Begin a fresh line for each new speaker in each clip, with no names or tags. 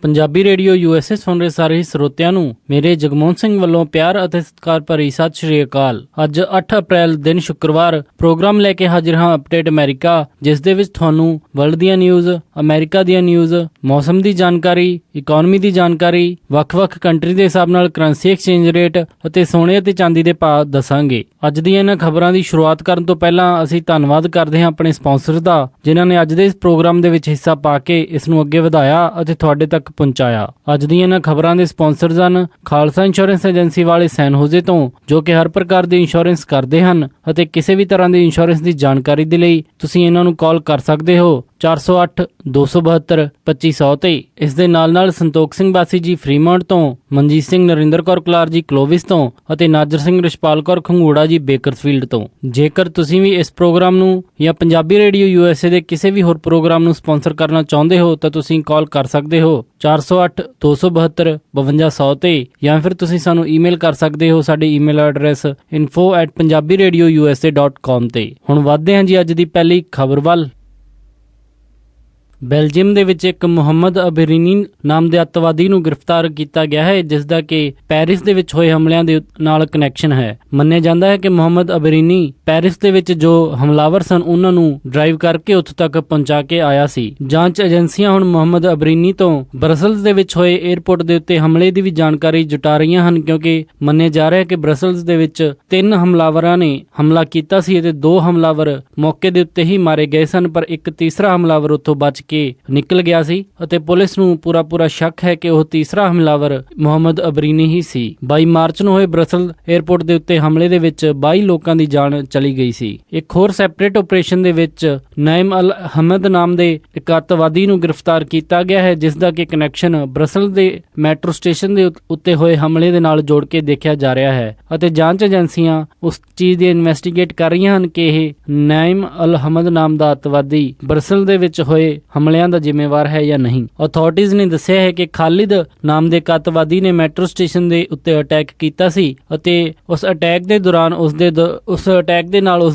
Punjabi radio USA ਸੁਣ ਰਹੇ ਸਾਰੇ ਸਰੋਤਿਆਂ ਨੂੰ ਮੇਰੇ ਜਗਮੋਹਨ ਸਿੰਘ ਵੱਲੋਂ ਪਿਆਰ ਅਤੇ ਸਤਿਕਾਰ ਭਰੀ ਸਤਿ ਸ਼੍ਰੀ ਅਕਾਲ। ਅੱਜ 8 ਅਪ੍ਰੈਲ ਦਿਨ ਸ਼ੁੱਕਰਵਾਰ ਪ੍ਰੋਗਰਾਮ ਲੈ ਕੇ ਹਾਜ਼ਰ ਹਾਂ ਅਪਡੇਟ ਅਮਰੀਕਾ, ਜਿਸ ਦੇ ਵਿੱਚ ਤੁਹਾਨੂੰ ਵਰਲਡ ਦੀਆਂ ਨਿਊਜ਼, ਅਮਰੀਕਾ ਦੀਆਂ ਨਿਊਜ਼, ਮੌਸਮ ਦੀ ਜਾਣਕਾਰੀ, ਇਕਨੋਮੀ ਦੀ ਜਾਣਕਾਰੀ, ਵੱਖ-ਵੱਖ ਕੰਟਰੀ ਦੇ ਹਿਸਾਬ ਨਾਲ ਕਰੰਸੀ ਐਕਸਚੇਂਜ ਰੇਟ ਅਤੇ ਸੋਨੇ ਅਤੇ ਚਾਂਦੀ ਦੇ ਭਾਅ ਦੱਸਾਂਗੇ। ਅੱਜ ਦੀਆਂ ਇਹਨਾਂ ਖਬਰਾਂ ਦੀ ਸ਼ੁਰੂਆਤ ਕਰਨ ਤੋਂ ਪਹਿਲਾਂ ਅਸੀਂ ਧੰਨਵਾਦ ਕਰਦੇ ਹਾਂ ਆਪਣੇ ਸਪਾਂਸਰ ਦਾ, ਜਿਨ੍ਹਾਂ ਨੇ ਅੱਜ ਦੇ ਇਸ ਪ੍ਰੋਗਰਾਮ ਦੇ ਵਿੱਚ ਹਿੱਸਾ ਪਾ ਕੇ ਇਸ ਨੂੰ ਅੱਗੇ ਵਧਾਇਆ ਅਤੇ ਤੁਹਾਡੇ ਤੱਕ ਪਹੁੰਚਾਇਆ। ਅੱਜ ਦੀਆਂ ਇਹਨਾਂ ਖਬਰਾਂ ਦੇ ਸਪਾਂਸਰਜ਼ ਹਨ ਖਾਲਸਾ ਇੰਸ਼ੋਰੈਂਸ ਏਜੰਸੀ ਵਾਲੇ ਸੈਨ ਹੋਜ਼ੇ ਤੋਂ, ਜੋ ਕਿ ਹਰ ਪ੍ਰਕਾਰ ਦੀ ਇੰਸ਼ੋਰੈਂਸ ਕਰਦੇ ਹਨ ਅਤੇ ਕਿਸੇ ਵੀ ਤਰ੍ਹਾਂ ਦੀ ਇੰਸ਼ੋਰੈਂਸ ਦੀ ਜਾਣਕਾਰੀ ਦੇ ਲਈ ਤੁਸੀਂ ਇਹਨਾਂ ਨੂੰ ਕਾਲ ਕਰ ਸਕਦੇ ਹੋ 408-272-2500 ਤੇ। ਇਸ ਦੇ ਨਾਲ ਸੰਤੋਖ ਸਿੰਘ ਬਾਸੀ ਜੀ ਫਰੀਮੌਂਟ ਤੋਂ, ਮਨਜੀਤ ਸਿੰਘ ਨਰਿੰਦਰ ਕੌਰ ਕਲਾਰ ਜੀ ਕਲੋਵਿਸ ਤੋਂ ਅਤੇ ਨਾਜਰ ਸਿੰਘ ਰਿਸ਼ਪਾਲ ਕੌਰ ਖੰਗੂੜਾ ਜੀ ਬੇਕਰਸਫੀਲਡ ਤੋਂ। ਜੇਕਰ ਤੁਸੀਂ ਵੀ ਇਸ ਪ੍ਰੋਗਰਾਮ ਨੂੰ ਜਾਂ ਪੰਜਾਬੀ ਰੇਡੀਓ USA ਦੇ ਕਿਸੇ ਵੀ ਹੋਰ ਪ੍ਰੋਗਰਾਮ ਨੂੰ ਸਪਾਂਸਰ ਕਰਨਾ ਚਾਹੁੰਦੇ ਹੋ ਤਾਂ ਤੁਸੀਂ ਕਾਲ ਕਰ ਸਕਦੇ ਹੋ 408-272-5200 ਤੇ, ਜਾਂ ਫਿਰ ਤੁਸੀਂ ਸਾਨੂੰ ਈਮੇਲ ਕਰ ਸਕਦੇ ਹੋ ਸਾਡੇ ਈਮੇਲ ਐਡਰੈਸ info@punjabiradiousa.com ਤੇ। ਹੁਣ ਵੱਧਦੇ ਹਾਂ ਜੀ ਅੱਜ ਦੀ ਪਹਿਲੀ ਖਬਰ ਵੱਲ। ਬੈਲਜੀਅਮ ਦੇ ਵਿੱਚ ਇੱਕ ਮੁਹੰਮਦ ਅਬਰੀਨੀ ਨਾਮ ਦੇ ਅੱਤਵਾਦੀ ਨੂੰ ਗ੍ਰਿਫਤਾਰ ਕੀਤਾ ਗਿਆ ਹੈ, ਜਿਸ ਦਾ ਕਿ ਪੈਰਿਸ ਦੇ ਵਿੱਚ ਹੋਏ ਹਮਲਿਆਂ ਦੇ ਨਾਲ ਕਨੈਕਸ਼ਨ ਹੈ। ਮੰਨਿਆ ਜਾਂਦਾ ਹੈ ਕਿ ਮੁਹੰਮਦ ਅਬਰੀਨੀ ਪੈਰਿਸ ਦੇ ਵਿੱਚ ਜੋ ਹਮਲਾਵਰ ਸਨ ਉਹਨਾਂ ਨੂੰ ਡਰਾਈਵ ਕਰਕੇ ਉੱਥੇ ਤੱਕ ਪਹੁੰਚਾ ਕੇ ਆਇਆ ਸੀ। ਜਾਂਚ ਏਜੰਸੀਆਂ ਹੁਣ ਮੁਹੰਮਦ ਅਬਰੀਨੀ ਤੋਂ ਬਰਸਲਜ਼ ਦੇ ਵਿੱਚ ਹੋਏ 에ਅਰਪੋਰਟ ਦੇ ਉੱਤੇ ਹਮਲੇ ਦੀ ਵੀ ਜਾਣਕਾਰੀ ਜੁਟਾ ਰਹੀਆਂ ਹਨ, ਕਿਉਂਕਿ ਮੰਨਿਆ ਜਾ ਰਿਹਾ ਹੈ ਕਿ ਬਰਸਲਜ਼ ਦੇ ਵਿੱਚ 3 ਹਮਲਾਵਰਾਂ ਨੇ ਹਮਲਾ ਕੀਤਾ ਸੀ ਅਤੇ 2 ਹਮਲਾਵਰ ਮੌਕੇ ਦੇ ਉੱਤੇ ਹੀ ਮਾਰੇ ਗਏ ਸਨ, ਪਰ ਇੱਕ ਤੀਸਰਾ ਹਮਲਾਵਰ ਉੱਥੋਂ ਬਚ ਕੇ ਨਿਕਲ ਗਿਆ ਸੀ ਅਤੇ ਪੁਲਿਸ ਨੂੰ ਪੂਰਾ ਸ਼ੱਕ ਹੈ ਕਿ ਉਹ ਤੀਸਰਾ ਹਮਲਾਵਰ ਮੁਹੰਮਦ ਅਬਰੀਨੀ ਹੀ ਸੀ। 22 ਮਾਰਚ ਨੂੰ ਹੋਏ ਬਰਸਲ 에ਅਰਪੋਰਟ ਦੇ ਉੱਤੇ ਹਮਲੇ ਦੇ ਵਿੱਚ 22 ਲੋਕਾਂ ਦੀ ਜਾਨ ਚਲੀ ਗਈ ਸੀ। ਇੱਕ ਹੋਰ ਸੈਪਰੇਟ ਆਪਰੇਸ਼ਨ ਦੇ ਵਿੱਚ ਨਾਇਮ ਅਲ ਅਹਮਦ ਨਾਮ ਦੇ ਇੱਕ ਅੱਤਵਾਦੀ ਨੂੰ ਗ੍ਰਿਫਤਾਰ ਕੀਤਾ ਗਿਆ ਹੈ, ਜਿਸ ਦਾ ਕਿ ਕਨੈਕਸ਼ਨ ਬਰਸਲ ਦੇ ਮੈਟਰੋ ਸਟੇਸ਼ਨ ਦੇ ਉੱਤੇ ਹੋਏ ਹਮਲੇ ਦੇ ਨਾਲ ਜੋੜ ਕੇ ਦੇਖਿਆ ਜਾ ਰਿਹਾ ਹੈ ਅਤੇ ਜਾਂਚ ਏਜੰਸੀਆਂ ਉਸ ਚੀਜ਼ ਦੀ ਇਨਵੈਸਟੀਗੇਟ ਕਰ ਰਹੀਆਂ ਹਨ ਕਿ ਇਹ ਨਾਇਮ ਅਲ ਅਹਮਦ ਨਾਮ ਦਾ ਅੱਤਵਾਦੀ ਬਰਸਲ ਦੇ ਵਿੱਚ ਹੋਏ ਹਮਲਿਆਂ ਦਾ ਜ਼ਿੰਮੇਵਾਰ ਹੈ ਜਾਂ ਨਹੀਂ। ਅਥਾਰਟੀਜ਼ ਨੇ ਦੱਸਿਆ ਹੈ ਕਿ ਖਾਲਿਦ ਨਾਮ ਦੇ ਅੱਤਵਾਦੀ ਨੇ ਮੈਟਰੋ ਸਟੇਸ਼ਨ ਦੇ ਉੱਤੇ ਅਟੈਕ ਕੀਤਾ ਸੀ ਅਤੇ ਉਸ ਅਟੈਕ ਦੇ ਦੌਰਾਨ ਉਸ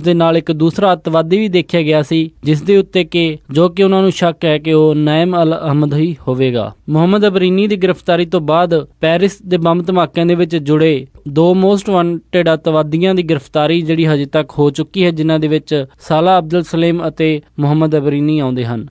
ਦੇ ਨਾਲ ਇੱਕ ਦੂਸਰਾ ਅੱਤਵਾਦੀ ਵੀ ਦੇਖਿਆ ਗਿਆ ਸੀ, ਜਿਸ ਦੇ ਉੱਤੇ ਜੋ ਕਿ ਉਹਨਾਂ ਨੂੰ ਸ਼ੱਕ ਹੈ ਕਿ ਉਹ ਨਾਇਮ ਅਲ ਅਹਮਦ ਹੀ ਹੋਵੇਗਾ। ਮੁਹੰਮਦ ਅਬਰੀਨੀ ਦੀ ਗ੍ਰਿਫਤਾਰੀ ਤੋਂ ਬਾਅਦ ਪੈਰਿਸ ਦੇ ਬੰਬ ਧਮਾਕਿਆਂ ਦੇ ਵਿੱਚ ਜੁੜੇ 2 ਮੋਸਟ ਵਾਂਟਡ ਅੱਤਵਾਦੀਆਂ ਦੀ ਗ੍ਰਿਫਤਾਰੀ ਜਿਹੜੀ ਹਜੇ ਤੱਕ ਹੋ ਚੁੱਕੀ ਹੈ, ਜਿਨ੍ਹਾਂ ਦੇ ਵਿੱਚ ਸਾਲਾ ਅਬਦੁਲ ਸਲੇਮ ਅਤੇ ਮੁਹੰਮਦ ਅਬਰੀਨੀ ਆਉਂਦੇ ਹਨ।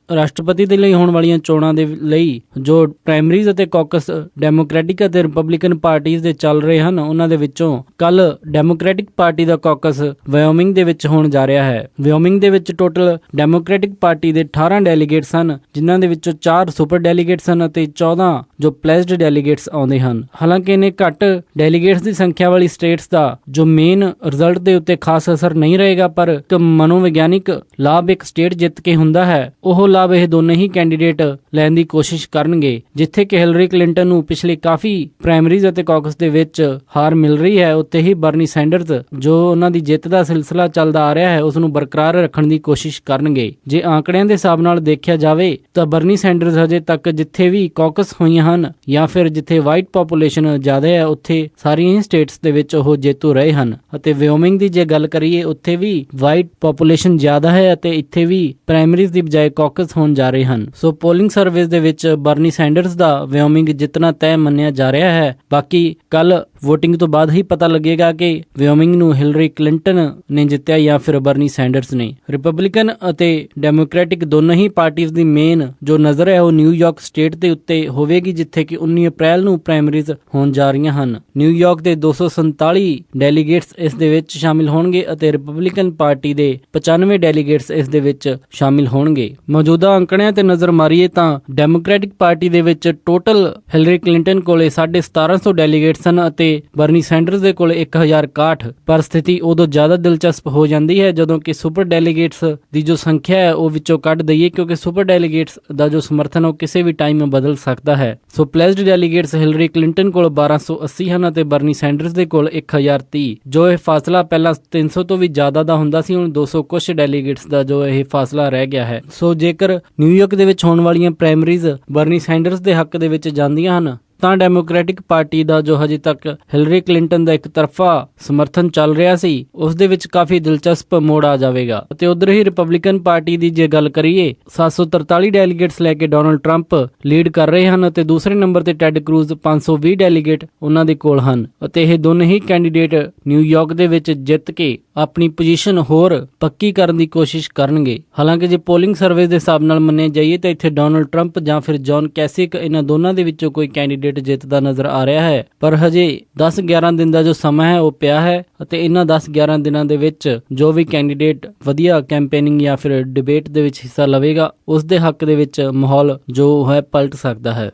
ਰਾਸ਼ਟਰਪਤੀ ਦੇ ਲਈ ਹੋਣ ਵਾਲੀਆਂ ਚੋਣਾਂ ਦੇ ਲਈ ਜੋ ਪ੍ਰਾਇਮਰੀਜ਼ ਅਤੇ ਕਾਕਸ ਡੈਮੋਕ੍ਰੈਟਿਕ ਅਤੇ ਰਿਪਬਲਿਕਨ ਪਾਰਟੀਜ਼ ਦੇ ਚੱਲ ਰਹੇ ਹਨ, ਉਹਨਾਂ ਦੇ ਵਿੱਚੋਂ ਕੱਲ ਡੈਮੋਕ੍ਰੈਟਿਕ ਪਾਰਟੀ ਦਾ ਕਾਕਸ ਵਾਇਓਮਿੰਗ ਦੇ ਵਿੱਚ ਹੋਣ ਜਾ ਰਿਹਾ ਹੈ। ਵਾਇਓਮਿੰਗ ਦੇ ਵਿੱਚ ਟੋਟਲ ਡੈਮੋਕ੍ਰੈਟਿਕ ਪਾਰਟੀ ਦੇ 18 ਡੈਲੀਗੇਟਸ ਹਨ, ਜਿਨ੍ਹਾਂ ਦੇ ਵਿੱਚੋਂ 4 ਸੁਪਰ ਡੈਲੀਗੇਟਸ ਹਨ ਅਤੇ 14 ਜੋ ਪਲੇਸਡ ਡੈਲੀਗੇਟਸ ਆਉਂਦੇ ਹਨ। ਹਾਲਾਂਕਿ ਇਹਨੇ ਘੱਟ ਡੈਲੀਗੇਟਸ ਦੀ ਸੰਖਿਆ ਵਾਲੀ ਸਟੇਟਸ ਦਾ ਜੋ ਮੇਨ ਰਿਜ਼ਲਟ ਦੇ ਉੱਤੇ ਖਾਸ ਅਸਰ ਨਹੀਂ ਰਹੇਗਾ, ਪਰ ਇੱਕ ਮਨੋਵਿਗਿਆਨਿਕ ਲਾਭ ਇੱਕ ਸਟੇਟ ਜਿੱਤ ਕੇ ਹੁੰਦਾ ਹੈ, ਉਹ ਲਾਭ ਇਹ ਦੋਨੇ ਹੀ ਕੈਂਡੀਡੇਟ ਲੈਣ ਦੀ ਕੋਸ਼ਿਸ਼ ਕਰਨਗੇ। ਜਿੱਥੇ ਕਿ ਹਿਲਰੀ ਕਲਿੰਟਨ ਨੂੰ ਪਿਛਲੇ ਕਾਫੀ ਪ੍ਰਾਇਮਰੀਜ਼ ਅਤੇ ਕਾਕਸ ਦੇ ਵਿੱਚ ਹਾਰ ਮਿਲ ਰਹੀ ਹੈ, ਉੱਥੇ ਹੀ ਬਰਨੀ ਸੈਂਡਰਸ ਜੋ ਉਹਨਾਂ ਦੀ ਜਿੱਤ ਦਾ ਸਿਲਸਿਲਾ ਚੱਲਦਾ ਆ ਰਿਹਾ ਹੈ ਉਸ ਨੂੰ ਬਰਕਰਾਰ ਰੱਖਣ ਦੀ ਕੋਸ਼ਿਸ਼ ਕਰਨਗੇ। ਜੇ ਆંકੜਿਆਂ ਦੇ ਹਿਸਾਬ ਨਾਲ ਦੇਖਿਆ ਜਾਵੇ ਤਾਂ ਬਰਨੀ ਸੈਂਡਰਸ ਹਜੇ ਤੱਕ ਜਿੱਥੇ ਵੀ ਕਾਕਸ ਹੋਈਆਂ ਹਨ ਜਾਂ ਫਿਰ ਜਿੱਥੇ ਵਾਈਟ ਪੋਪੂਲੇਸ਼ਨ ਜ਼ਿਆਦਾ ਹੈ, ਉੱਥੇ ਸਾਰੀਆਂ ਹੀ ਸਟੇਟਸ ਦੇ ਵਿੱਚ ਉਹ ਜੇਤੂ ਰਹੇ ਹਨ। ਅਤੇ ਵਾਇਓਮਿੰਗ ਦੀ ਜੇ ਗੱਲ ਕਰੀਏ, ਉੱਥੇ ਵੀ ਵਾਈਟ ਪੋਪੂਲੇਸ਼ਨ ਜ਼ਿਆਦਾ ਹੈ ਅਤੇ ਇੱਥੇ ਵੀ ਪ੍ਰਾਇਮਰੀਜ਼ ਦੀ ਬਜਾਏ ਕਾਕਸ ਹੋਣ ਜਾ ਰਹੇ ਹਨ। ਸੋ ਪੋਲਿੰਗ ਸਰਵੇਸ ਦੇ ਵਿੱਚ ਬਰਨੀ ਸੈਂਡਰਸ ਦਾ ਵਾਇਓਮਿੰਗ ਜਿੱਤਣਾ ਤੈਅ ਮੰਨਿਆ ਜਾ ਰਿਹਾ ਹੈ। ਬਾਕੀ ਕੱਲ ਵੋਟਿੰਗ ਤੋਂ ਬਾਅਦ ਹੀ ਪਤਾ ਲੱਗੇਗਾ ਕਿ ਵਾਇਓਮਿੰਗ ਨੂੰ ਹਿਲਰੀ ਕਲਿੰਟਨ ਨੇ ਜਿੱਤਿਆ ਜਾਂ ਫਿਰ ਬਰਨੀ ਸੈਂਡਰਸ ਨੇ। ਰਿਪਬਲਿਕਨ ਅਤੇ ਡੈਮੋਕ੍ਰੈਟਿਕ ਦੋਨੋਂ ਹੀ ਪਾਰਟੀਜ਼ ਦੀ ਮੇਨ ਜੋ ਨਜ਼ਰ ਹੈ ਉਹ ਨਿਊਯਾਰਕ ਸਟੇਟ ਦੇ ਉੱਤੇ ਹੋਵੇਗੀ, ਜਿੱਥੇ ਕਿ 19 ਅਪ੍ਰੈਲ ਨੂੰ ਪ੍ਰਾਇਮਰੀਜ਼ ਹੋਣ ਜਾ ਰਹੀਆਂ ਹਨ। ਨਿਊਯਾਰਕ ਦੇ 247 ਡੈਲੀਗੇਟਸ ਇਸ ਦੇ ਵਿੱਚ ਸ਼ਾਮਿਲ ਹੋਣਗੇ ਅਤੇ ਰਿਪਬਲਿਕਨ ਪਾਰਟੀ ਦੇ 95 ਡੈਲੀਗੇਟਸ ਇਸ ਦੇ ਵਿੱਚ ਸ਼ਾਮਿਲ ਹੋਣਗੇ। ਮੌਜੂਦਾ ਅੰਕੜਿਆਂ ਤੇ ਨਜ਼ਰ ਮਾਰੀਏ ਤਾਂ ਡੈਮੋਕ੍ਰੈਟਿਕ ਪਾਰਟੀ ਦੇ ਵਿੱਚ ਟੋਟਲ ਹਿਲਰੀ ਕਲਿੰਟਨ ਕੋਲੇ 1750 ਡੈਲੀਗੇਟਸ ਹਨ ਅਤੇ ਬਰਨੀ ਸੈਂਡਰਸ ਦੇ ਕੋਲ 1061। ਪਰ ਸਥਿਤੀ ਉਦੋਂ ਜ਼ਿਆਦਾ ਦਿਲਚਸਪ ਹੋ ਜਾਂਦੀ ਹੈ ਜਦੋਂ ਕਿ ਸੁਪਰ ਡੈਲੀਗੇਟਸ ਦੀ ਜੋ ਸੰਖਿਆ ਹੈ ਉਹ ਵਿੱਚੋਂ ਕੱਢ ਦਈਏ, ਕਿਉਂਕਿ ਸੁਪਰ ਡੈਲੀਗੇਟਸ ਦਾ ਜੋ ਸਮਰਥਨ ਉਹ ਕਿਸੇ ਵੀ ਟਾਈਮ ਬਦਲ ਸਕਦਾ ਹੈ। ਸੋ ਪਲੇਸਡ ਡੈਲੀਗੇਟਸ ਹਿਲਰੀ ਕਲਿੰਟਨ ਕੋਲ 1280 ਹਨ ਅਤੇ ਬਰਨੀ ਸੈਂਡਰਸ ਦੇ ਕੋਲ 1030। ਜੋ ਇਹ ਫਾਸਲਾ ਪਹਿਲਾਂ 300 ਤੋਂ ਵੀ ਜ਼ਿਆਦਾ ਦਾ ਹੁੰਦਾ ਸੀ, ਹੁਣ 200 ਕੁਛ ਡੈਲੀਗੇਟਸ ਦਾ ਜੋ ਇਹ ਫਾਸਲਾ ਰਹਿ ਗਿਆ ਹੈ। ਸੋ ਜੇਕਰ ਨਿਊਯਾਰਕ ਦੇ ਵਿੱਚ ਹੋਣ ਵਾਲੀਆਂ ਪ੍ਰਾਇਮਰੀਜ਼ ਬਰਨੀ ਸੈਂਡਰਸ ਦੇ ਹੱਕ ਦੇ ਵਿੱਚ ਜਾਂਦੀਆਂ ਹਨ ਤਾਂ ਡੈਮੋਕ੍ਰੈਟਿਕ ਪਾਰਟੀ ਦਾ ਜੋ ਹਜੇ ਤੱਕ ਹਿਲਰੀ ਕਲਿੰਟਨ ਦਾ ਇੱਕ ਤਰਫਾ ਸਮਰਥਨ ਚੱਲ ਰਿਹਾ ਸੀ ਉਸ ਦੇ ਵਿੱਚ ਕਾਫੀ ਦਿਲਚਸਪ ਮੋੜ ਆ ਜਾਵੇਗਾ। ਅਤੇ ਉਧਰ ਹੀ ਰਿਪਬਲਿਕਨ ਪਾਰਟੀ ਦੀ ਜੇ ਗੱਲ ਕਰੀਏ 743 ਡੈਲੀਗੇਟਸ ਲੈ ਕੇ ਡੋਨਲਡ ਟਰੰਪ ਲੀਡ ਕਰ ਰਹੇ ਹਨ ਅਤੇ ਦੂਸਰੇ ਨੰਬਰ ਤੇ ਟੈਡ ਕਰੂਜ਼ 520 ਡੈਲੀਗੇਟ ਉਹਨਾਂ ਦੇ ਕੋਲ ਹਨ ਅਤੇ ਇਹ ਦੋਨੇ ਹੀ ਕੈਂਡੀਡੇਟ ਨਿਊਯਾਰਕ ਦੇ ਵਿੱਚ ਜਿੱਤ ਕੇ ਆਪਣੀ ਪੋਜੀਸ਼ਨ ਹੋਰ ਪੱਕੀ ਕਰਨ ਦੀ ਕੋਸ਼ਿਸ਼ ਕਰਨਗੇ। ਹਾਲਾਂਕਿ ਜੇ ਪੋਲਿੰਗ ਸਰਵੇ ਦੇ ਹਿਸਾਬ ਨਾਲ ਮੰਨੇ ਜਾਈਏ ਤਾਂ ਇੱਥੇ ਡੋਨਲਡ ਟਰੰਪ ਜਾਂ ਫਿਰ ਜੌਨ ਕੈਸਿਕ ਇਹਨਾਂ ਦੋਨਾਂ ਦੇ ਵਿੱਚੋਂ ਕੋਈ ਕੈਂਡੀਡੇਟ ਜਿੱਤਦਾ ਨਜ਼ਰ ਆ ਰਿਹਾ ਹੈ, ਪਰ ਹਜੇ 10-11 ਦਿਨ ਦਾ ਜੋ ਸਮਾਂ ਹੈ ਉਹ ਪਿਆ ਹੈ ਅਤੇ ਇਹਨਾਂ 10-11 ਦਿਨਾਂ ਦੇ ਵਿੱਚ ਜੋ ਵੀ ਕੈਂਡੀਡੇਟ ਵਧੀਆ ਕੈਂਪੇਨਿੰਗ ਜਾਂ ਫਿਰ ਡਿਬੇਟ ਦੇ ਵਿੱਚ ਹਿੱਸਾ ਲਵੇਗਾ ਉਸ ਦੇ ਹੱਕ ਦੇ ਵਿੱਚ ਮਾਹੌਲ ਜੋ ਹੈ ਪਲਟ ਸਕਦਾ ਹੈ।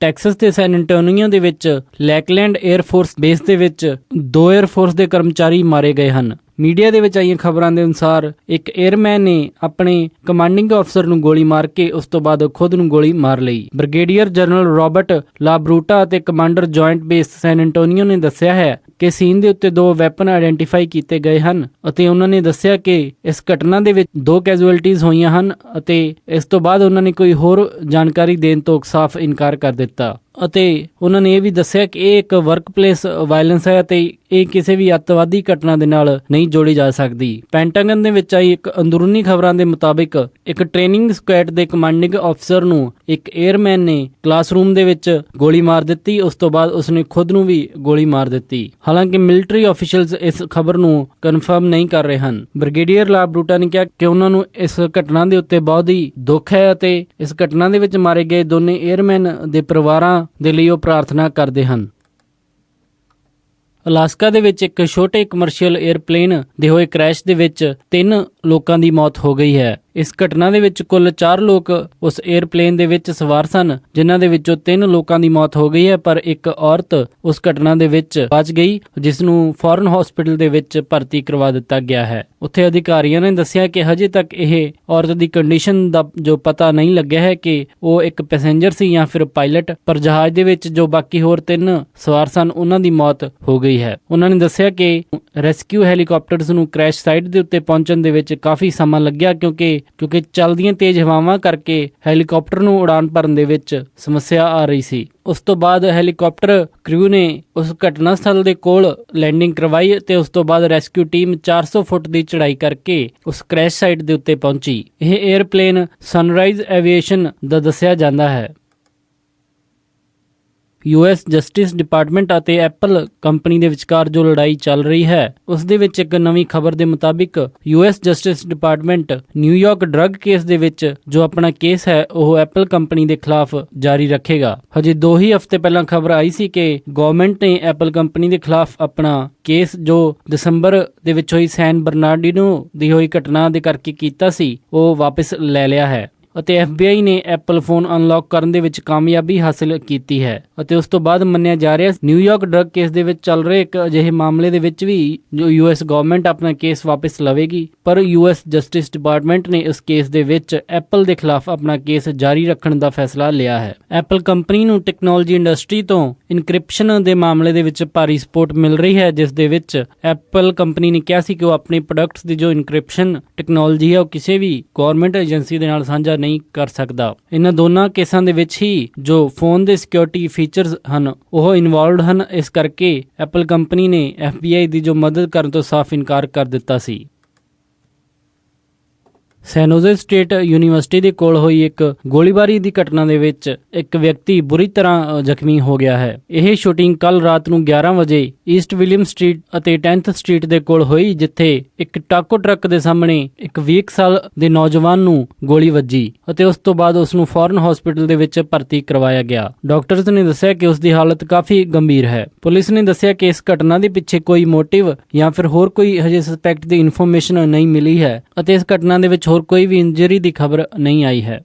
ਟੈਕਸਸ ਦੇ ਸੈਨ ਐਂਟੋਨੀਓ ਦੇ ਵਿੱਚ ਲੈਕਲੈਂਡ 에ਅਰ ਫੋਰਸ ਬੇਸ ਦੇ ਵਿੱਚ 2 에ਅਰ ਫੋਰਸ ਦੇ ਕਰਮਚਾਰੀ ਮਾਰੇ ਗਏ ਹਨ। ਮੀਡੀਆ ਦੇ ਵਿੱਚ ਆਈਆਂ ਖਬਰਾਂ ਦੇ ਅਨੁਸਾਰ ਇੱਕ 에ਅਰਮੈਨ ਨੇ ਆਪਣੇ ਕਮਾਂਡਿੰਗ ਅਫਸਰ ਨੂੰ ਗੋਲੀ ਮਾਰ ਕੇ ਉਸ ਤੋਂ ਬਾਅਦ ਖੁਦ ਨੂੰ ਗੋਲੀ ਮਾਰ ਲਈ। ਬ੍ਰਿਗੇਡੀਅਰ ਜਨਰਲ ਰਾਬਰਟ ਲਾਬਰੂਟਾ ਅਤੇ ਕਮਾਂਡਰ ਜੁਆਇੰਟ ਬੇਸ ਸੈਨ ਐਂਟੋਨੀਓ ਨੇ ਦੱਸਿਆ ਹੈ ਕਿ ਸੀਨ ਦੇ ਉੱਤੇ 2 ਵੈਪਨ ਆਇਡੈਂਟੀਫਾਈ ਕੀਤੇ ਗਏ ਹਨ ਅਤੇ ਉਹਨਾਂ ਨੇ ਦੱਸਿਆ ਕਿ ਇਸ ਘਟਨਾ ਦੇ ਵਿੱਚ 2 ਕੈਜੂਅਲਟੀਜ਼ ਹੋਈਆਂ ਹਨ ਅਤੇ ਇਸ ਤੋਂ ਬਾਅਦ ਉਹਨਾਂ ਨੇ ਕੋਈ ਹੋਰ ਜਾਣਕਾਰੀ ਦੇਣ ਤੋਂ ਸਾਫ਼ ਇਨਕਾਰ ਕਰ ਦਿੱਤਾ ਅਤੇ ਉਹਨਾਂ ਨੇ ਇਹ ਵੀ ਦੱਸਿਆ ਕਿ ਇਹ ਇੱਕ ਵਰਕਪਲੇਸ ਵਾਇਲੈਂਸ ਹੈ ਅਤੇ ਇਹ ਕਿਸੇ ਵੀ ਅੱਤਵਾਦੀ ਘਟਨਾ ਦੇ ਨਾਲ ਨਹੀਂ ਜੋੜੀ ਜਾ ਸਕਦੀ। ਪੈਂਟਾਗਨ ਦੇ ਵਿੱਚ ਆਈ ਇੱਕ ਅੰਦਰੂਨੀ ਖਬਰਾਂ ਦੇ ਮੁਤਾਬਿਕ ਇੱਕ ਟ੍ਰੇਨਿੰਗ ਸਕੁਐਡ ਦੇ ਕਮਾਂਡਿੰਗ ਅਫਸਰ ਨੂੰ ਇੱਕ 에ਅਰਮੈਨ ਨੇ ਕਲਾਸਰੂਮ ਦੇ ਵਿੱਚ ਗੋਲੀ ਮਾਰ ਦਿੱਤੀ, ਉਸ ਤੋਂ ਬਾਅਦ ਉਸਨੇ ਖੁਦ ਨੂੰ ਵੀ ਗੋਲੀ ਮਾਰ ਦਿੱਤੀ। ਹਾਲਾਂਕਿ ਮਿਲਟਰੀ ਆਫੀਸ਼ੀਅਲਸ ਇਸ ਖਬਰ ਨੂੰ ਕਨਫਰਮ ਨਹੀਂ ਕਰ ਰਹੇ ਹਨ। ਬ੍ਰਿਗੇਡੀਅਰ ਲਾਬਰੂਟਾ ਨੇ ਕਿਹਾ ਕਿ ਉਹਨਾਂ ਨੂੰ ਇਸ ਘਟਨਾ ਦੇ ਉੱਤੇ ਬਹੁਤ ਹੀ ਦੁੱਖ ਹੈ ਅਤੇ ਇਸ ਘਟਨਾ ਦੇ ਵਿੱਚ ਮਾਰੇ ਗਏ ਦੋਨੇ 에ਅਰਮੈਨ ਦੇ ਪਰਿਵਾਰਾਂ ਦੇ ਲਈ ਉਹ ਪ੍ਰਾਰਥਨਾ ਕਰਦੇ ਹਨ। ਅਲਾਸਕਾ ਦੇ ਵਿੱਚ ਇੱਕ ਛੋਟੇ ਕਮਰਸ਼ੀਅਲ 에ਅਰਪਲੇਨ ਦੇ ਹੋਏ ਕ੍ਰੈਸ਼ ਦੇ ਵਿੱਚ 3 ਲੋਕਾਂ ਦੀ ਮੌਤ ਹੋ ਗਈ ਹੈ। ਇਸ ਘਟਨਾ ਦੇ ਵਿੱਚ ਕੁੱਲ 4 ਲੋਕ ਉਸ 에ਅਰਪਲੇਨ ਦੇ ਵਿੱਚ ਸਵਾਰ ਸਨ, ਜਿਨ੍ਹਾਂ ਦੇ ਵਿੱਚੋਂ 3 ਲੋਕਾਂ ਦੀ ਮੌਤ ਹੋ ਗਈ ਹੈ, ਪਰ ਇੱਕ ਔਰਤ ਉਸ ਘਟਨਾ ਦੇ ਵਿੱਚ ਬਚ ਗਈ, ਜਿਸ ਨੂੰ ਫੌਰਨ ਹਸਪੀਟਲ ਦੇ ਵਿੱਚ ਭਰਤੀ ਕਰਵਾ ਦਿੱਤਾ ਗਿਆ ਹੈ। ਉੱਥੇ ਅਧਿਕਾਰੀਆਂ ਨੇ ਦੱਸਿਆ ਕਿ ਹਜੇ ਤੱਕ ਇਹ ਔਰਤ ਦੀ ਕੰਡੀਸ਼ਨ ਦਾ ਜੋ ਪਤਾ ਨਹੀਂ ਲੱਗਿਆ ਹੈ ਕਿ ਉਹ ਇੱਕ ਪੈਸੇਂਜਰ ਸੀ ਜਾਂ ਫਿਰ ਪਾਇਲਟ, ਪਰ ਜਹਾਜ਼ ਦੇ ਵਿੱਚ ਜੋ ਬਾਕੀ ਹੋਰ 3 ਸਵਾਰ ਸਨ ਉਹਨਾਂ ਦੀ ਮੌਤ ਹੋ ਗਈ ਹੈ। ਉਹਨਾਂ ਨੇ ਦੱਸਿਆ ਕਿ ਰੈਸਕਿਊ ਹੈਲੀਕਾਪਟਰਸ ਨੂੰ ਕ੍ਰੈਸ਼ ਸਾਈਟ ਦੇ ਉੱਤੇ ਪਹੁੰਚਣ ਦੇ ਵਿੱਚ ਕਾਫੀ ਸਮਾਂ ਲੱਗਿਆ ਕਿਉਂਕਿ ਚੱਲਦੀਆਂ ਤੇਜ਼ ਹਵਾਵਾਂ ਕਰਕੇ ਹੈਲੀਕਾਪਟਰ ਨੂੰ ਉਡਾਨ ਭਰਨ ਦੇ ਵਿੱਚ ਸਮੱਸਿਆ ਆ ਰਹੀ ਸੀ। ਉਸ ਤੋਂ ਬਾਅਦ ਹੈਲੀਕਾਪਟਰ ਕ੍ਰੂ ਨੇ ਉਸ ਘਟਨਾ ਸਥਲ ਦੇ ਕੋਲ ਲੈਂਡਿੰਗ ਕਰਵਾਈ ਅਤੇ ਉਸ ਤੋਂ ਬਾਅਦ ਰੈਸਕਿਊ ਟੀਮ 400 ਫੁੱਟ ਦੀ ਚੜ੍ਹਾਈ ਕਰਕੇ ਉਸ ਕ੍ਰੈਸ਼ ਸਾਈਟ ਦੇ ਉੱਤੇ ਪਹੁੰਚੀ। ਇਹ 에ਅਰਪਲੇਨ ਸਨਰਾਈਜ਼ ਐਵੀਏਸ਼ਨ ਦਾ ਦੱਸਿਆ ਜਾਂਦਾ ਹੈ। ਯੂਐਸ ਜਸਟਿਸ ਡਿਪਾਰਟਮੈਂਟ ਅਤੇ ਐਪਲ ਕੰਪਨੀ ਦੇ ਵਿਚਕਾਰ ਜੋ ਲੜਾਈ ਚੱਲ ਰਹੀ ਹੈ ਉਸ ਦੇ ਵਿੱਚ ਇੱਕ ਨਵੀਂ ਖਬਰ ਦੇ ਮੁਤਾਬਿਕ US justice department New York drug case ਦੇ ਵਿੱਚ ਜੋ ਆਪਣਾ ਕੇਸ ਹੈ ਉਹ ਐਪਲ ਕੰਪਨੀ ਦੇ ਖਿਲਾਫ ਜਾਰੀ ਰੱਖੇਗਾ। ਹਜੇ 2 ਹੀ ਹਫ਼ਤੇ ਪਹਿਲਾਂ ਖਬਰ ਆਈ ਸੀ ਕਿ ਗਵਰਨਮੈਂਟ ਨੇ ਐਪਲ ਕੰਪਨੀ ਦੇ ਖਿਲਾਫ ਆਪਣਾ ਕੇਸ ਜੋ ਦਸੰਬਰ ਦੇ ਵਿੱਚ ਹੋਈ ਸੈਨ ਬਰਨਾਰਡੀਨੋ ਦੀ ਹੋਈ ਘਟਨਾ ਦੇ ਕਰਕੇ ਕੀਤਾ ਸੀ ਉਹ ਵਾਪਸ ਲੈ ਲਿਆ ਹੈ ਅਤੇ FBI ਨੇ ਐਪਲ ਫੋਨ ਅਨਲੌਕ ਕਰਨ ਦੇ ਵਿੱਚ ਕਾਮਯਾਬੀ ਹਾਸਲ ਕੀਤੀ ਹੈ ਅਤੇ ਉਸ ਤੋਂ ਬਾਅਦ ਮੰਨਿਆ ਜਾ ਰਿਹਾ ਨਿਊਯਾਰਕ ਡਰੱਗ ਕੇਸ ਦੇ ਵਿੱਚ ਚੱਲ ਰਹੇ ਇੱਕ ਅਜਿਹੇ ਮਾਮਲੇ ਦੇ ਵਿੱਚ ਵੀ ਜੋ US ਗਵਰਨਮੈਂਟ ਆਪਣਾ ਕੇਸ ਵਾਪਸ ਲਵੇਗੀ, ਪਰ US ਜਸਟਿਸ ਡਿਪਾਰਟਮੈਂਟ ਨੇ ਇਸ ਕੇਸ ਦੇ ਵਿੱਚ ਐਪਲ ਦੇ ਖਿਲਾਫ ਆਪਣਾ ਕੇਸ ਜਾਰੀ ਰੱਖਣ ਦਾ ਫੈਸਲਾ ਲਿਆ ਹੈ। ਐਪਲ ਕੰਪਨੀ ਨੂੰ ਟੈਕਨੋਲੋਜੀ ਇੰਡਸਟਰੀ ਤੋਂ ਇਨਕ੍ਰਿਪਸ਼ਨ ਦੇ ਮਾਮਲੇ ਦੇ ਵਿੱਚ ਭਾਰੀ ਸਪੋਰਟ ਮਿਲ ਰਹੀ ਹੈ, ਜਿਸ ਦੇ ਵਿੱਚ ਐਪਲ ਕੰਪਨੀ ਨੇ ਕਿਹਾ ਸੀ ਕਿ ਉਹ ਆਪਣੇ ਪ੍ਰੋਡਕਟਸ ਦੀ ਜੋ ਇਨਕ੍ਰਿਪਸ਼ਨ ਟੈਕਨੋਲੋਜੀ ਹੈ ਉਹ ਕਿਸੇ ਵੀ ਗਵਰਨਮੈਂਟ ਏਜੰਸੀ ਦੇ ਨਾਲ ਸਾਂਝਾ ਨਹੀਂ ਕਰ ਸਕਦਾ। ਇਹਨਾਂ ਦੋਨਾਂ ਕੇਸਾਂ ਦੇ ਵਿੱਚ ਹੀ ਜੋ ਫੋਨ ਦੇ ਸਿਕਿਉਰਿਟੀ ਫੀਚਰਸ ਹਨ ਉਹ ਇਨਵੋਲਵਡ ਹਨ, ਇਸ ਕਰਕੇ ਐਪਲ ਕੰਪਨੀ ਨੇ FBI ਦੀ ਜੋ ਮਦਦ ਕਰਨ ਤੋਂ ਸਾਫ਼ ਇਨਕਾਰ ਕਰ ਦਿੱਤਾ ਸੀ। ਸੈਨੋਜ਼ੇ ਸਟੇਟ ਯੂਨੀਵਰਸਿਟੀ ਦੇ ਕੋਲ ਹੋਈ ਇੱਕ ਗੋਲੀਬਾਰੀ ਦੀ ਘਟਨਾ ਦੇ ਵਿੱਚ ਇੱਕ ਵਿਅਕਤੀ ਬੁਰੀ ਤਰ੍ਹਾਂ ਜ਼ਖਮੀ ਹੋ ਗਿਆ ਹੈ। ਇਹ ਸ਼ੂਟਿੰਗ ਕੱਲ ਰਾਤ ਨੂੰ 11 ਵਜੇ ਈਸਟ ਵਿਲੀਅਮ ਸਟਰੀਟ ਅਤੇ 10th ਸਟਰੀਟ ਦੇ ਕੋਲ ਹੋਈ, ਜਿੱਥੇ ਇੱਕ ਟਾਕੋ ਟਰੱਕ ਦੇ ਸਾਹਮਣੇ ਇੱਕ 20 ਸਾਲ ਦੇ ਨੌਜਵਾਨ ਨੂੰ ਗੋਲੀ ਵੱਜੀ ਅਤੇ ਉਸ ਤੋਂ ਬਾਅਦ ਉਸ ਨੂੰ ਫੌਰਨ ਹਸਪੀਟਲ ਦੇ ਵਿੱਚ ਭਰਤੀ ਕਰਵਾਇਆ ਗਿਆ। ਡਾਕਟਰਸ ਨੇ ਦੱਸਿਆ ਕਿ ਉਸ ਦੀ ਹਾਲਤ ਕਾਫੀ ਗੰਭੀਰ ਹੈ। ਪੁਲਿਸ ਨੇ ਦੱਸਿਆ ਕਿ ਇਸ ਘਟਨਾ ਦੇ ਪਿੱਛੇ ਕੋਈ ਮੋਟਿਵ ਜਾਂ ਫਿਰ ਹੋਰ ਕੋਈ ਹਜੇ ਸਸਪੈਕਟ ਦੀ ਇਨਫੋਰਮੇਸ਼ਨ ਨਹੀਂ ਮਿਲੀ ਹੈ ਅਤੇ ਇਸ ਘਟਨਾ ਦੇ ਵਿੱਚ ਹੋਰ ਕੋਈ ਵੀ ਇੰਜਰੀ ਦੀ ਖਬਰ ਨਹੀਂ ਆਈ ਹੈ।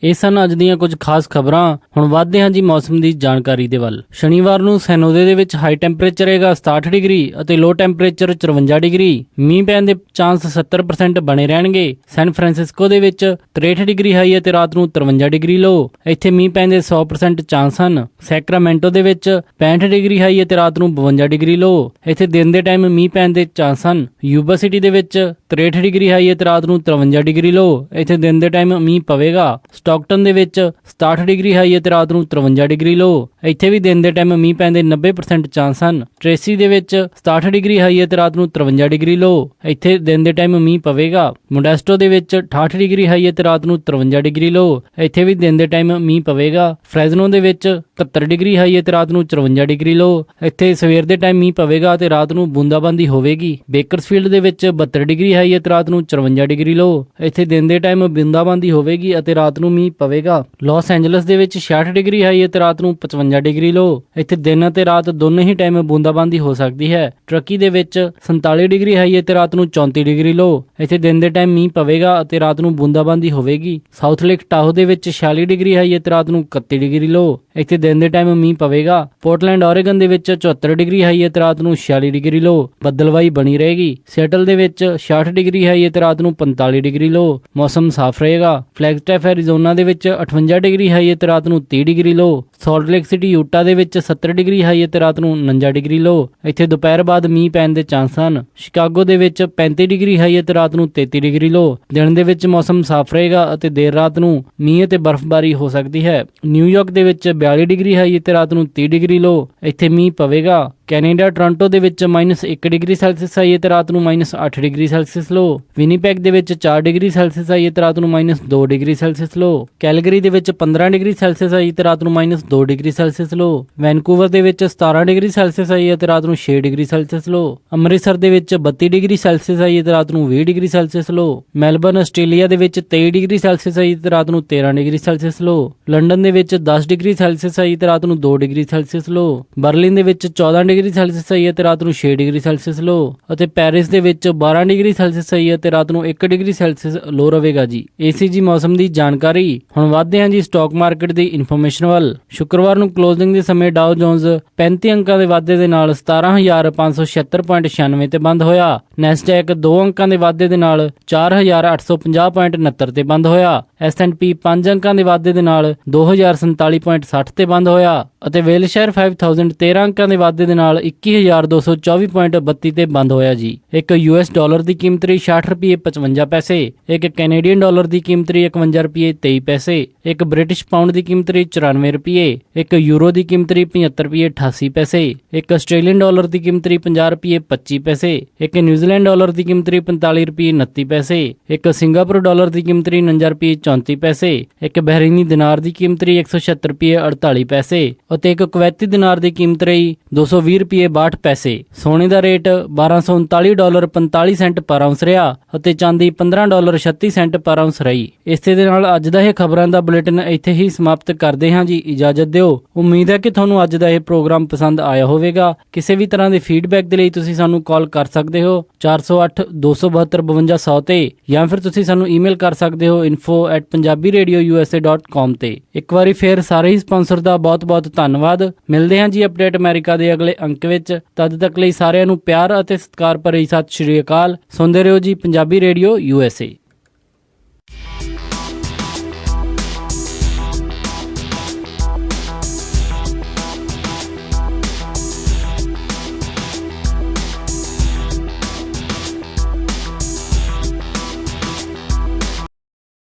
ਇਹ ਸਨ ਅੱਜ ਦੀਆਂ ਕੁਝ ਖਾਸ ਖਬਰਾਂ। ਹੁਣ ਵਧਦੇ ਹਾਂ ਜੀ ਮੌਸਮ ਦੀ ਜਾਣਕਾਰੀ ਦੇ ਵੱਲ। ਸ਼ਨੀਵਾਰ ਨੂੰ ਸੈਨੋਜ਼ੇ ਦੇ ਵਿੱਚ ਹਾਈ ਟੈਂਪਰੇਚਰ ਰਹੇਗਾ 67 ਡਿਗਰੀ ਅਤੇ ਲੋ ਟੈਂਪਰੇਚਰ 54 ਡਿਗਰੀ। ਮੀਂਹ ਪੈਣ ਦੇ ਚਾਂਸ 70% ਬਣੇ ਰਹਿਣਗੇ। ਸੈਨ ਫਰਾਂਸਿਸਕੋ ਦੇ ਵਿੱਚ 63 ਡਿਗਰੀ ਹਾਈ ਅਤੇ ਰਾਤ ਨੂੰ 53 ਡਿਗਰੀ ਲੋ। ਇੱਥੇ ਮੀਂਹ ਪੈਣ ਦੇ 100% ਚਾਂਸ ਹਨ। ਸੈਕਰਾਮੈਂਟੋ ਦੇ ਵਿੱਚ 65 ਡਿਗਰੀ ਹਾਈ ਅਤੇ ਰਾਤ ਨੂੰ 52 ਡਿਗਰੀ ਲੋ। ਇੱਥੇ ਦਿਨ ਦੇ ਟਾਈਮ ਮੀਂਹ ਪੈਣ ਦੇ ਚਾਂਸ ਹਨ। ਯੂਬਾ ਸਿਟੀ ਦੇ ਵਿੱਚ 63 ਡਿਗਰੀ ਹਾਈ ਅਤੇ ਰਾਤ ਨੂੰ 53 ਡਿਗਰੀ ਲੋ। ਇੱਥੇ ਦਿਨ ਦੇ ਟਾਈਮ ਮੀਂਹ ਪਵੇਗਾ। ਸਟਾਕਟਨ ਦੇ ਵਿੱਚ 67 ਡਿਗਰੀ ਹਾਈ ਅਤੇ ਰਾਤ ਨੂੰ 53 ਡਿਗਰੀ ਲੋ। ਇੱਥੇ ਵੀ ਦਿਨ ਦੇ ਟਾਈਮ ਮੀਂਹ ਪੈਣ ਦੇ 90% ਚਾਂਸ ਹਨ। ਟ੍ਰੇਸੀ ਦੇ ਵਿੱਚ 67 ਡਿਗਰੀ ਹਾਈ ਅਤੇ ਰਾਤ ਨੂੰ 53 ਡਿਗਰੀ ਲੋ। ਇੱਥੇ ਦਿਨ ਦੇ ਟਾਈਮ ਮੀਂਹ ਪਵੇਗਾ। ਮੋਡੈਸਟੋ ਦੇ ਵਿੱਚ 68 ਡਿਗਰੀ ਹਾਈ ਅਤੇ ਰਾਤ ਨੂੰ 53 ਡਿਗਰੀ ਲੋ। ਇੱਥੇ ਵੀ ਦਿਨ ਦੇ ਟਾਈਮ ਮੀਂਹ ਪਵੇਗਾ। ਫ੍ਰੈਜ਼ਨੋ ਦੇ ਵਿੱਚ 71 ਡਿਗਰੀ ਹਾਈ ਅਤੇ ਰਾਤ ਨੂੰ 54 ਡਿਗਰੀ ਲੋ। ਇੱਥੇ ਸਵੇਰ ਦੇ ਟਾਈਮ ਮੀਂਹ ਪਵੇਗਾ ਅਤੇ ਰਾਤ ਨੂੰ ਬੂੰਦਾਬਾਂਦੀ ਹੋਵੇਗੀ। ਬੇਕਰਸਫੀਲਡ ਦੇ ਵਿੱਚ 72 ਡਿਗਰੀ ਹਾਈ ਅਤੇ ਰਾਤ ਨੂੰ 54 ਡਿਗਰੀ ਲੋ। ਇੱਥੇ ਦਿਨ ਦੇ ਟਾਈਮ ਬੂੰਦਾਬਾਂਦੀ ਹੋਵੇਗੀ ਅਤੇ ਰਾਤ ਨੂੰ ਮੀਂਹ ਪਵੇਗਾ। ਲਾਸ ਐਂਜਲਸ ਦੇ ਵਿੱਚ 66 ਡਿਗਰੀ ਹਾਈ ਅਤੇ ਰਾਤ ਨੂੰ 55 ਡਿਗਰੀ ਲੋ। ਇੱਥੇ ਦਿਨ ਅਤੇ ਰਾਤ ਦੋਨੋਂ ਹੀ ਟਾਈਮ ਬੂੰਦਾਬਾਂਦੀ ਹੋ ਸਕਦੀ ਹੈ। ਟਰਕੀ ਦੇ ਵਿੱਚ 47 ਡਿਗਰੀ ਹਾਈ ਅਤੇ ਰਾਤ ਨੂੰ 34 ਡਿਗਰੀ ਲੋ। ਇੱਥੇ ਦਿਨ ਦੇ ਟਾਈਮ ਮੀਂਹ ਪਵੇਗਾ ਅਤੇ ਰਾਤ ਨੂੰ ਬੂੰਦਾਬਾਂਦੀ ਹੋਵੇਗੀ। ਸਾਊਥ ਲੇਕ ਟਾਹੋ ਦੇ ਵਿੱਚ 46 ਡਿਗਰੀ ਹਾਈ ਅਤੇ ਰਾਤ ਨੂੰ 31 ਡਿਗਰੀ ਲੋ। ਇੱਥੇ ਦਿਨ ਦੇ ਟਾਈਮ ਮੀਂਹ ਪਵੇਗਾ। ਪੋਰਟਲੈਂਡ ਓਰੇਗਨ ਦੇ ਵਿੱਚ 74 ਡਿਗਰੀ ਹਾਈ ਅਤੇ ਰਾਤ ਨੂੰ 46 ਡਿਗਰੀ ਲੋ। ਬੱਦਲਵਾਈ ਬਣੀ ਰਹੇਗੀ। ਸਿਐਟਲ ਦੇ ਵਿੱਚ 66 ਡਿਗਰੀ ਹਾਈ ਅਤੇ ਰਾਤ ਨੂੰ 45 ਡਿਗਰੀ ਲੋ। ਮੌਸਮ ਸਾਫ਼ ਰਹੇਗਾ। ਫਲੈਗਸਟੈਫ ਐਰੀਜ਼ੋਨਾ ਦੇ ਵਿੱਚ 58 ਡਿਗਰੀ ਹਾਈ ਅਤੇ ਰਾਤ ਨੂੰ 30 ਡਿਗਰੀ ਲੋ। ਸਾਲਟ ਲੇਕ ਸਿਟੀ ਯੂਟਾ ਦੇ ਵਿੱਚ 70 ਡਿਗਰੀ ਹਾਈ ਅਤੇ ਰਾਤ ਨੂੰ 49 ਡਿਗਰੀ ਲੋ। ਇੱਥੇ ਦੁਪਹਿਰ ਬਾਅਦ ਮੀਂਹ ਪੈਣ ਦੇ ਚਾਂਸ ਹਨ। ਸ਼ਿਕਾਗੋ ਦੇ ਵਿੱਚ 35 ਡਿਗਰੀ ਹਾਈ ਅਤੇ ਰਾਤ ਨੂੰ 33 ਡਿਗਰੀ ਲੋ। ਦਿਨ ਦੇ ਵਿੱਚ ਮੌਸਮ ਸਾਫ਼ ਰਹੇਗਾ ਅਤੇ ਦੇਰ ਰਾਤ ਨੂੰ ਮੀਂਹ ਅਤੇ ਬਰਫ਼ਬਾਰੀ ਹੋ ਸਕਦੀ ਹੈ। ਨਿਊਯਾਰਕ ਦੇ ਵਿੱਚ 42 ਡਿਗਰੀ ਹਾਈ ਅਤੇ ਰਾਤ ਨੂੰ 30 ਡਿਗਰੀ ਲੋ। ਇੱਥੇ ਮੀਂਹ ਪਵੇਗਾ। ਕੈਨੇਡਾ ਟੋਰਾਂਟੋ ਦੇ ਵਿੱਚ -1 ਡਿਗਰੀ ਸੈਲਸੀਅਸ ਹਾਈ ਅਤੇ ਰਾਤ ਨੂੰ -8 ਡਿਗਰੀ ਸੈਲਸੀਅਸ ਲੋ। ਵਿਨੀਪੈਗ ਦੇ ਵਿੱਚ 4 ਡਿਗਰੀ ਸੈਲਸੀਅਸ ਹਾਈ ਅਤੇ ਰਾਤ ਨੂੰ -2 ਡਿਗਰੀ ਸੈਲਸੀਅਸ ਲੋ। ਕੈਲਗਰੀ ਦੇ ਵਿੱਚ 15 ਡਿਗਰੀ ਸੈਲਸੀਅਸ ਹਾਈ ਅਤੇ ਰਾਤ ਨੂੰ -2 ਡਿਗਰੀ ਸੈਲਸੀਅਸ ਲੋ। ਵੈਨਕੂਵਰ ਦੇ ਵਿੱਚ 17 ਡਿਗਰੀ ਸੈਲਸੀਅਸ ਹਾਈ ਅਤੇ ਰਾਤ ਨੂੰ 6 ਡਿਗਰੀ ਸੈਲਸੀਅਸ ਲੋ। ਅੰਮ੍ਰਿਤਸਰ ਦੇ ਵਿੱਚ 32 ਡਿਗਰੀ ਸੈਲਸੀਅਸ ਹਾਈ ਅਤੇ ਰਾਤ ਨੂੰ 20 ਡਿਗਰੀ ਸੈਲਸੀਅਸ ਲੋ। ਮੈਲਬਰਨ ਆਸਟ੍ਰੇਲੀਆ ਦੇ ਵਿੱਚ 23 ਡਿਗਰੀ ਸੈਲਸੀਅਸ ਹਾਈ ਅਤੇ ਰਾਤ ਨੂੰ 13 ਡਿਗਰੀ ਸੈਲਸੀਅਸ ਲੋ। ਲੰਡਨ ਦੇ ਵਿੱਚ 10 ਡਿਗਰੀ ਸੈਲਸੀਅਸ ਹਾਈ ਅਤੇ ਰਾਤ ਨੂੰ 2 ਡਿਗਰੀ ਸੈਲਸੀਅਸ ਲੋ। ਬਰਲਿਨ ਦੇ ਵਿੱਚ 14 ਡਿਗਰੀ ਸੈਲਸੀਅਸ ਹਾਈ ਅਤੇ ਰਾਤ ਨੂੰ 6 ਡਿਗਰੀ ਸੈਲਸੀਅਸ ਲੋ। ਅਤੇ ਪੈਰਿਸ ਦੇ ਵਿੱਚ 12 ਡਿਗਰੀ ਸੈਲਸੀਅਸ ਹਾਈ ਅਤੇ ਰਾਤ ਨੂੰ 1 ਡਿਗਰੀ ਸੈਲਸੀਅਸ ਲੋ ਰਹੇਗਾ ਜੀ। ਇਹ ਜੀ ਮੌਸਮ ਦੀ ਜਾਣਕਾਰੀ। ਹੁਣ ਵਧਦੇ ਹਾਂ ਜੀ ਸਟਾਕ ਮਾਰਕੀਟ ਦੀ ਇਨਫੋਰਮੇਸ਼ਨ ਵੱਲ। ਸ਼ੁੱਕਰਵਾਰ ਨੂੰ ਕਲੋਜ਼ਿੰਗ ਦੇ ਸਮੇਂ ਡਾਓ ਜੋਨਸ 35 ਅੰਕਾਂ ਦੇ ਵਾਧੇ ਦੇ ਨਾਲ 17,576.96 ਤੇ ਬੰਦ ਹੋਇਆ। ਨੈਸਡੈਕ 2 ਅੰਕਾਂ ਦੇ ਵਾਧੇ ਦੇ ਨਾਲ 4,850.69 ਤੇ ਬੰਦ ਹੋਇਆ। S&P 5 ਅੰਕਾਂ ਦੇ ਵਾਧੇ ਦੇ ਨਾਲ 2,047.60 ਤੇ ਬੰਦ ਹੋਇਆ ਅਤੇ ਵੇਲਸ਼ਾਇਰ 5000 13 ਅੰਕਾਂ ਦੇ ਵਾਧੇ ਦੇ ਨਾਲ 21,224.32 ਤੇ ਬੰਦ ਹੋਇਆ ਜੀ। ਇੱਕ US ਡਾਲਰ ਦੀ ਕੀਮਤ ਰਹੀ 60 ਰੁਪਏ 55 ਪੈਸੇ। ਇੱਕ ਕੈਨੇਡੀਅਨ ਡਾਲਰ ਦੀ ਕੀਮਤ ਰਹੀ 51 ਰੁਪਏ 23 ਪੈਸੇ। ਇੱਕ ਬ੍ਰਿਟਿਸ਼ ਪਾਉਂਡ ਦੀ ਕੀਮਤ ਰਹੀ 94 ਰੁਪਏ। ਇੱਕ ਯੂਰੋ ਦੀ ਕੀਮਤ ਰਹੀ 75 ਰੁਪਏ 88 ਪੈਸੇ। ਇੱਕ ਆਸਟ੍ਰੇਲੀਅਨ ਡਾਲਰ ਦੀ ਕੀਮਤ ਰਹੀ 50 ਰੁਪਏ 25 ਪੈਸੇ। ਇੱਕ ਨਿਊਜ਼ੀਲੈਂਡ ਡਾਲਰ ਦੀ ਕੀਮਤ ਰਹੀ 45 ਰੁਪਏ 29 ਪੈਸੇ। ਇੱਕ ਸਿੰਗਾਪੁਰ ਡਾਲਰ ਦੀ ਕੀਮਤ ਰਹੀ 49 ਰੁਪਏ 34 ਪੈਸੇ। ਇੱਕ ਬਹਿਰੀਨੀ ਦਿਨਾਰ ਦੀ ਕੀਮਤ ਰਹੀ 176 ਰੁਪਏ 48 ਪੈਸੇ ਅਤੇ ਇੱਕ ਕੁਵੈਤੀ ਦਿਨਾਰ ਦੀ ਕੀਮਤ ਰਹੀ 220 ਰੁਪਏ 62 ਪੈਸੇ। ਸੋਨੇ ਦਾ ਰੇਟ $1239.45 ਪਰ ਆਉਂਸ ਰਿਹਾ ਅਤੇ ਚਾਂਦੀ $15.36 ਪਰ ਆਉਂਸ ਰਹੀ। ਇਸੇ ਦੇ ਨਾਲ ਅੱਜ ਦਾ ਇਹ ਖਬਰਾਂ ਦਾ ਬੁਲੇਟਿਨ ਇੱਥੇ ਹੀ ਸਮਾਪਤ ਕਰਦੇ ਹਾਂ ਜੀ। ਇਜਾਜ਼ਤ ਦਿਓ। ਉਮੀਦ ਹੈ ਕਿ ਤੁਹਾਨੂੰ ਅੱਜ ਦਾ ਇਹ ਪ੍ਰੋਗਰਾਮ ਪਸੰਦ ਆਇਆ ਹੋਵੇਗਾ। ਕਿਸੇ ਵੀ ਤਰ੍ਹਾਂ ਦੇ ਫੀਡਬੈਕ ਦੇ ਲਈ ਤੁਸੀਂ ਸਾਨੂੰ ਕਾਲ ਕਰ ਸਕਦੇ ਹੋ 408-272-5200 ਤੇ ਜਾਂ ਫਿਰ ਤੁਸੀਂ ਸਾਨੂੰ ਈਮੇਲ ਕਰ ਸਕਦੇ ਹੋ info@punjabiradiousa.com ਤੇ। ਇੱਕ ਵਾਰੀ ਫੇਰ ਸਾਰੇ ਹੀ ਸਪਾਂਸਰ ਦਾ ਬਹੁਤ-ਬਹੁਤ ਧੰਨਵਾਦ। ਮਿਲਦੇ ਹਾਂ ਜੀ ਅਪਡੇਟ ਅਮਰੀਕਾ ਦੇ ਅਗਲੇ ਅੰਕ ਵਿੱਚ। ਤਦ ਤੱਕ ਲਈ ਸਾਰਿਆਂ ਨੂੰ ਪਿਆਰ ਅਤੇ ਸਤਿਕਾਰ ਭਰੀ ਸਤਿ ਸ਼੍ਰੀ ਅਕਾਲ। ਸੁਣਦੇ ਰਹੋ ਜੀ ਪੰਜਾਬੀ ਰੇਡੀਓ USA।